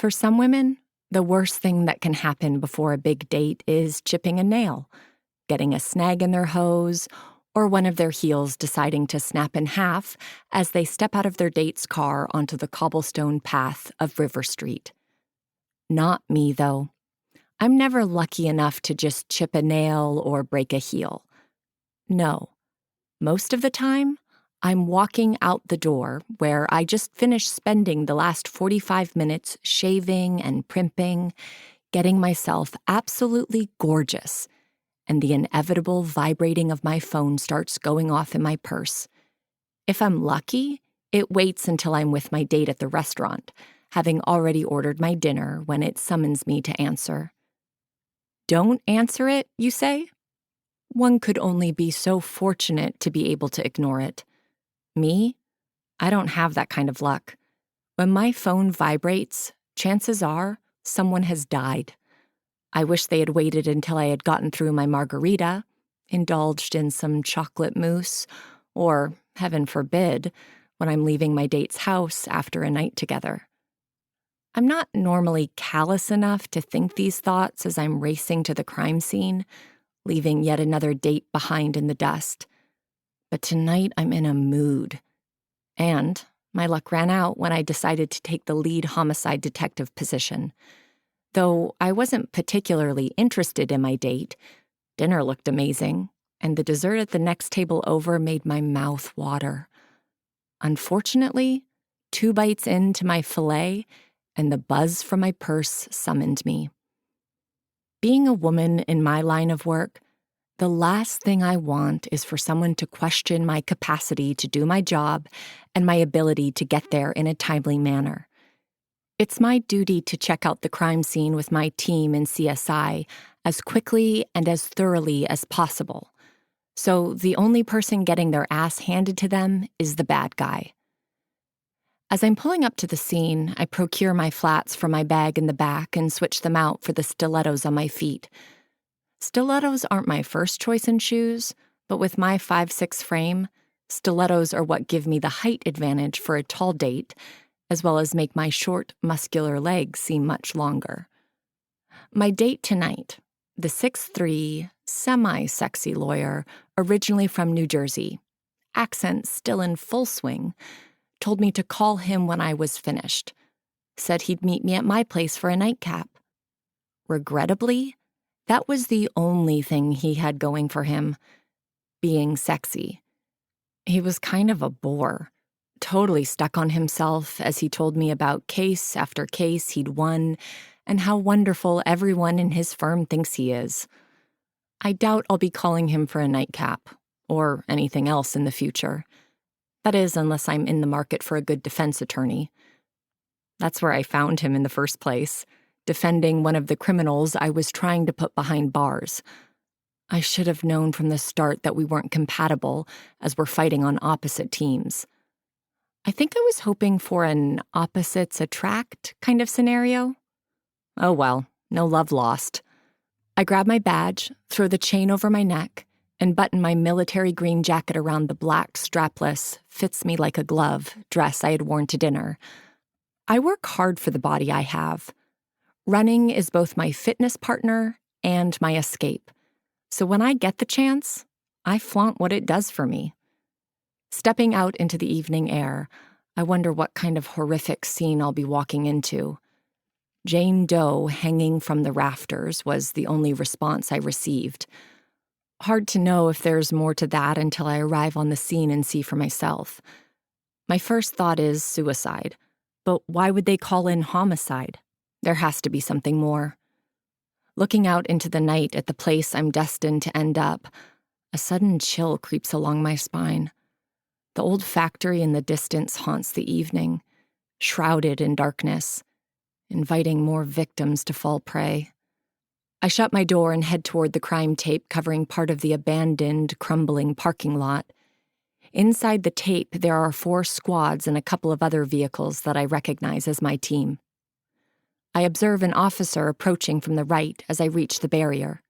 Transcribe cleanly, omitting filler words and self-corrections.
For some women, the worst thing that can happen before a big date is chipping a nail, getting a snag in their hose, or one of their heels deciding to snap in half as they step out of their date's car onto the cobblestone path of River Street. Not me, though. I'm never lucky enough to just chip a nail or break a heel. No. Most of the time, I'm walking out the door where I just finished spending the last 45 minutes shaving and primping, getting myself absolutely gorgeous, and the inevitable vibrating of my phone starts going off in my purse. If I'm lucky, it waits until I'm with my date at the restaurant, having already ordered my dinner when it summons me to answer. Don't answer it, you say? One could only be so fortunate to be able to ignore it. Me? I don't have that kind of luck. When my phone vibrates, chances are someone has died. I wish they had waited until I had gotten through my margarita, indulged in some chocolate mousse, or, heaven forbid, when I'm leaving my date's house after a night together. I'm not normally callous enough to think these thoughts as I'm racing to the crime scene, leaving yet another date behind in the dust. But tonight I'm in a mood. And my luck ran out when I decided to take the lead homicide detective position. Though I wasn't particularly interested in my date, dinner looked amazing, and the dessert at the next table over made my mouth water. Unfortunately, 2 bites into my fillet, and the buzz from my purse summoned me. Being a woman in my line of work, the last thing I want is for someone to question my capacity to do my job and my ability to get there in a timely manner. It's my duty to check out the crime scene with my team in CSI as quickly and as thoroughly as possible. So the only person getting their ass handed to them is the bad guy. As I'm pulling up to the scene, I procure my flats from my bag in the back and switch them out for the stilettos on my feet. Stilettos aren't my first choice in shoes, but with my 5'6" frame, stilettos are what give me the height advantage for a tall date, as well as make my short, muscular legs seem much longer. My date tonight, the 6'3", semi-sexy lawyer, originally from New Jersey, accent still in full swing, told me to call him when I was finished, said he'd meet me at my place for a nightcap. Regrettably, that was the only thing he had going for him, being sexy. He was kind of a bore, totally stuck on himself as he told me about case after case he'd won and how wonderful everyone in his firm thinks he is. I doubt I'll be calling him for a nightcap, or anything else in the future. That is, unless I'm in the market for a good defense attorney. That's where I found him in the first place, defending one of the criminals I was trying to put behind bars. I should have known from the start that we weren't compatible, as we're fighting on opposite teams. I think I was hoping for an opposites attract kind of scenario. Oh well, no love lost. I grab my badge, throw the chain over my neck, and button my military green jacket around the black, strapless, fits me like a glove dress I had worn to dinner. I work hard for the body I have. Running is both my fitness partner and my escape. So when I get the chance, I flaunt what it does for me. Stepping out into the evening air, I wonder what kind of horrific scene I'll be walking into. Jane Doe hanging from the rafters was the only response I received. Hard to know if there's more to that until I arrive on the scene and see for myself. My first thought is suicide, but why would they call in homicide? There has to be something more. Looking out into the night at the place I'm destined to end up, a sudden chill creeps along my spine. The old factory in the distance haunts the evening, shrouded in darkness, inviting more victims to fall prey. I shut my door and head toward the crime tape covering part of the abandoned, crumbling parking lot. Inside the tape, there are 4 squads and a couple of other vehicles that I recognize as my team. I observe an officer approaching from the right as I reach the barrier.